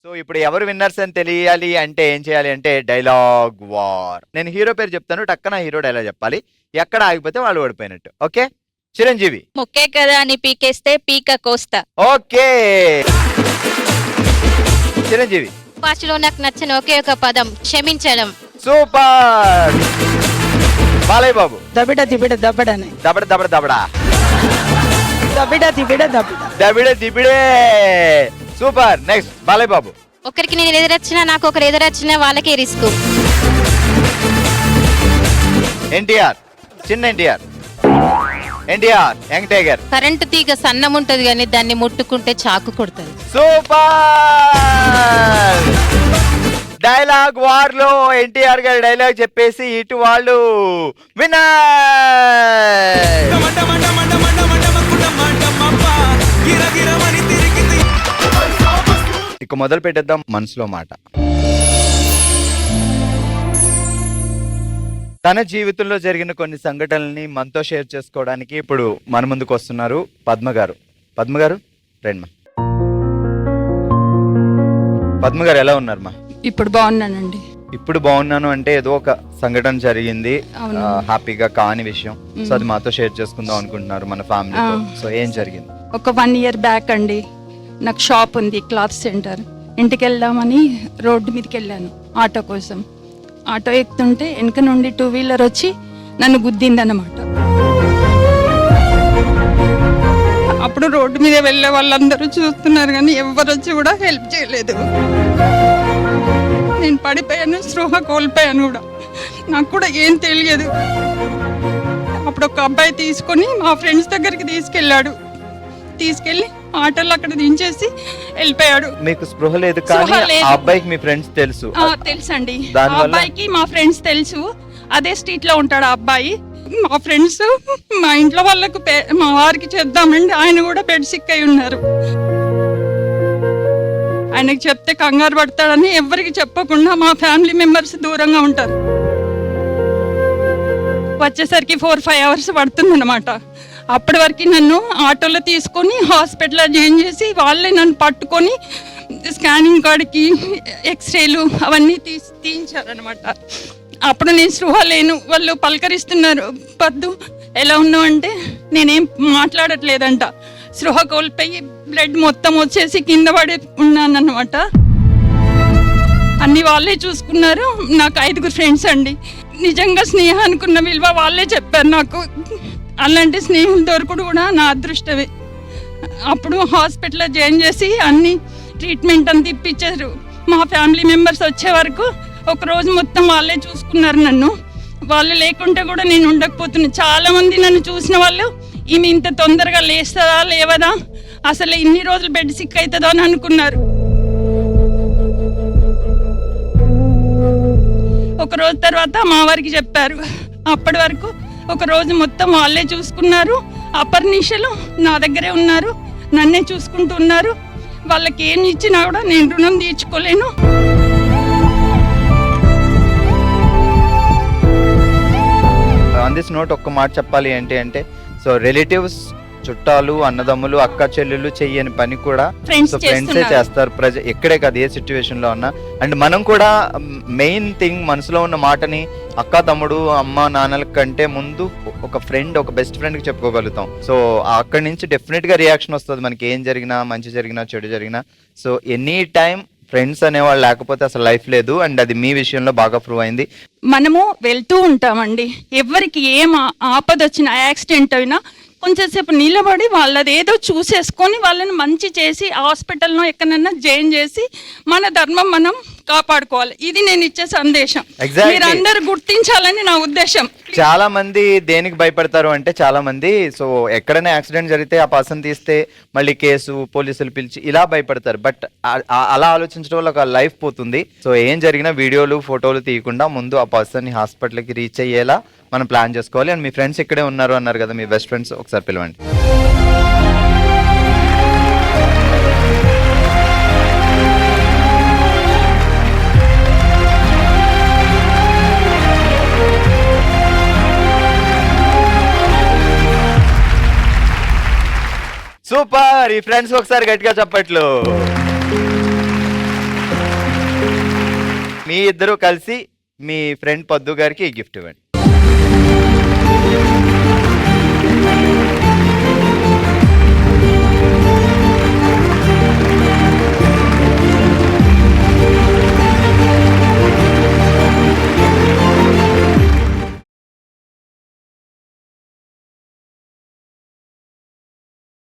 So ఇప్పుడు ఎవరు winners అని తెలియాలి అంటే ఏం చేయాలి అంటే డైలాగ్ వార్. నేను హీరో పేరు చెప్తాను, టక్కన హీరో డైలాగ్ చెప్పాలి. ఎక్కడ ఆగిపోతే వాళ్ళు ఓడిపోయినట్టు. ఓకే, చిరంజీవి. మొక్కే కదా అని పీకేస్తే పీక కోస్తా. ఓకే, చిరంజీవి. భాషలో నాకు నచ్చిన ఒకే ఒక పదం క్షమించడం. Super. Balayya Babu. దబిడ దిబిడ దబడని దబడ దబడ దబడా. దబిడ దిబిడ దబిడ దబిడ దిబిడే. Super. Next Balayya Babu. ఒకరికి నేను ఎదురొచ్చినా నాకు ఒకరు ఎదురొచ్చినా వాళ్ళకే రిస్క్. ఎన్టీఆర్. చిన్న NTR. NTR young tiger. Current తీగ సన్నం ఉంటది కానీ దాన్ని ముట్టుకుంటే చాకు కొడుతుంది. సూపర్. డైలాగ్ వార్ లో ఎన్టీఆర్ గారి డైలాగ్ చెప్పేసి ఇటు వాళ్ళు విన్నర్. ఇక మొదలు పెట్టేద్దాం మనసులో మాట. తన జీవితంలో జరిగిన కొన్ని సంఘటనల్ని మనతో షేర్ చేసుకోవడానికి ఇప్పుడు మన ముందుకు వస్తున్నారు పద్మ గారు. పద్మ గారు రండి మా. పద్మ గారు ఎలా ఉన్నారు మా? ఇప్పుడు బాగున్నానండి. ఇప్పుడు బాగున్నాను అంటే ఏదో ఒక సంఘటన జరిగింది, అవును. హ్యాపీగా కాని విషయం. సో అది మాతో షేర్ చేసుకుందాం అనుకుంటున్నారు మన ఫ్యామిలీతో. సో ఏం జరిగింది? ఒక 1 year బ్యాక్ అండి, నాకు షాప్ ఉంది, క్లాత్ సెంటర్. ఇంటికి వెళ్దామని రోడ్డు మీదకి వెళ్ళాను ఆటో కోసం. ఆటో ఎక్కుతుంటే వెనక నుండి 2-wheeler వచ్చి నన్ను గుద్దిందన్నమాట. అప్పుడు రోడ్డు మీద వెళ్ళే వాళ్ళందరూ చూస్తున్నారు కానీ ఎవరు వచ్చి కూడా హెల్ప్ చేయలేదు. నేను పడిపోయాను, స్పృహ కోల్పోయాను కూడా. నాకు కూడా ఏం తెలియదు. అప్పుడు ఒక అబ్బాయి తీసుకొని మా ఫ్రెండ్స్ దగ్గరికి తీసుకెళ్ళి ఆటోలో అక్కడ దించేసి వెళ్ళిపోయాడు. మీకు స్పృహ లేదు కానీ ఆ అబ్బాయికి మీ ఫ్రెండ్స్ తెలుసు? తెలుసండి, ఆ అబ్బాయికి మా ఫ్రెండ్స్ తెలుసు. అదే స్ట్రీట్ లో ఉంటాడు ఆ అబ్బాయి. మా ఫ్రెండ్స్ మా ఇంట్లో వాళ్ళకు మా వారికి చేద్దామండి, ఆయన కూడా బెడ్ సిక్ అయి ఉన్నారు. ఆయనకి చెప్తే కంగారు పడతాడని ఎవరికి చెప్పకుండా మా ఫ్యామిలీ మెంబర్స్ దూరంగా ఉంటారు. వచ్చేసరికి 4-5 hours పడుతుంది అనమాట. అప్పటి వరకు నన్ను ఆటోలో తీసుకొని హాస్పిటల్లో జాయిన్ చేసి వాళ్ళే నన్ను పట్టుకొని స్కానింగ్ కాడికి ఎక్స్రేలు అవన్నీ తీయించారనమాట. అప్పుడు నేను స్పృహ లేను. వాళ్ళు పలకరిస్తున్నారు, పద్దు ఎలా ఉన్నావు అంటే నేనేం మాట్లాడట్లేదంట. స్పృహ కోల్పోయి బ్లడ్ మొత్తం వచ్చేసి కింద పడి ఉన్నానన్నమాట. అన్ని వాళ్ళే చూసుకున్నారు. నాకు 5 ఫ్రెండ్స్ అండి. నిజంగా స్నేహానికి ఉన్న విలువ వాళ్ళే చెప్పారు నాకు. అలాంటి స్నేహం దొరకడు కూడా నా అదృష్టమే. అప్పుడు హాస్పిటల్లో జాయిన్ చేసి అన్ని ట్రీట్మెంట్ అంతా ఇప్పించారు. మా ఫ్యామిలీ మెంబర్స్ వచ్చే వరకు ఒక రోజు మొత్తం వాళ్ళే చూసుకున్నారు నన్ను. వాళ్ళు లేకుంటే కూడా నేను ఉండకపోతున్నాను. చాలామంది నన్ను చూసిన వాళ్ళు ఈమె ఇంత తొందరగా లేస్తుందా లేవదా, అసలు ఇన్ని రోజులు బెడ్ సిక్ అవుతుందో అని అనుకున్నారు. ఒక రోజు తర్వాత మా వారికి చెప్పారు. అప్పటి వరకు ఒక రోజు మొత్తం వాళ్ళే చూసుకున్నారు. అపర్నిషలు నా దగ్గరే ఉన్నారు, నన్నే చూసుకుంటున్నారు. వాళ్ళకి ఏం ఇచ్చినా కూడా నేను రుణం తీర్చుకోలేను. ఆన్ దిస్ నోట్ ఒక్క మాట చెప్పాలి ఏంటి అంటే, సో రిలేటివ్స్, చుట్టాలు, అన్నదమ్ములు, అక్క చెల్లెళ్ళు చెయ్యని పని కూడా ఫ్రెండ్సే చేస్తారు. ఎక్కడే కాదు, ఏ సిచ్యువేషన్ లో ఉన్నా. అండ్ మనం కూడా మెయిన్ థింగ్ మనసులో ఉన్న మాటని అక్క, తమ్ముడు, అమ్మ, నాన్నల కంటే ముందు ఒక ఫ్రెండ్, ఒక బెస్ట్ ఫ్రెండ్ కి చెప్పుకోగలుగుతాం. సో అక్కడి నుంచి డెఫినెట్ గా రియాక్షన్ వస్తుంది మనకి, ఏం జరిగినా, మంచి జరిగినా, చెడు జరిగినా. సో ఎనీ టైం ఫ్రెండ్స్ అనేవాళ్ళు లేకపోతే అసలు లైఫ్ లేదు. అండ్ అది మీ విషయంలో బాగా ప్రూవ్ అయింది. మనము వెళ్తూ ఉంటామండి, ఎవరికి ఏం ఆపద వచ్చినా, యాక్సిడెంట్ అయినా కొంచెంసేపు నిలబడి వాళ్ళది ఏదో చూసేసుకొని వాళ్ళని మంచి చేసి హాస్పిటల్లో ఎక్కడన్నా జాయిన్ చేసి మన ధర్మం మనం కాపాడుకోవాలి. ఇది నేను ఇచ్చే సందేశం. మీరు అందరు గుర్తించాలని నా ఉద్దేశం. చాలా మంది దేనికి భయపడతారు అంటే, చాలా మంది సో ఎక్కడైనా యాక్సిడెంట్ జరిగితే ఆ పర్సన్ తీస్తే మళ్ళీ కేసు, పోలీసులు పిలిచి ఇలా భయపడతారు. బట్ అలా ఆలోచించడం వల్ల ఒక లైఫ్ పోతుంది. సో ఏం జరిగినా వీడియోలు, ఫోటోలు తీయకుండా ముందు ఆ పర్సన్ ని హాస్పిటల్కి రీచ్ అయ్యేలా మనం ప్లాన్ చేసుకోవాలి. అండ్ మీ ఫ్రెండ్స్ ఇక్కడే ఉన్నారు అన్నారు కదా, మీ బెస్ట్ ఫ్రెండ్స్ ఒకసారి పిలవండి. సూపర్. ఈ ఫ్రెండ్స్ ఒకసారి గట్టిగా చప్పట్లు. మీ ఇద్దరు కలిసి మీ ఫ్రెండ్ పద్దు గారికి ఈ గిఫ్ట్ ఇవ్వండి.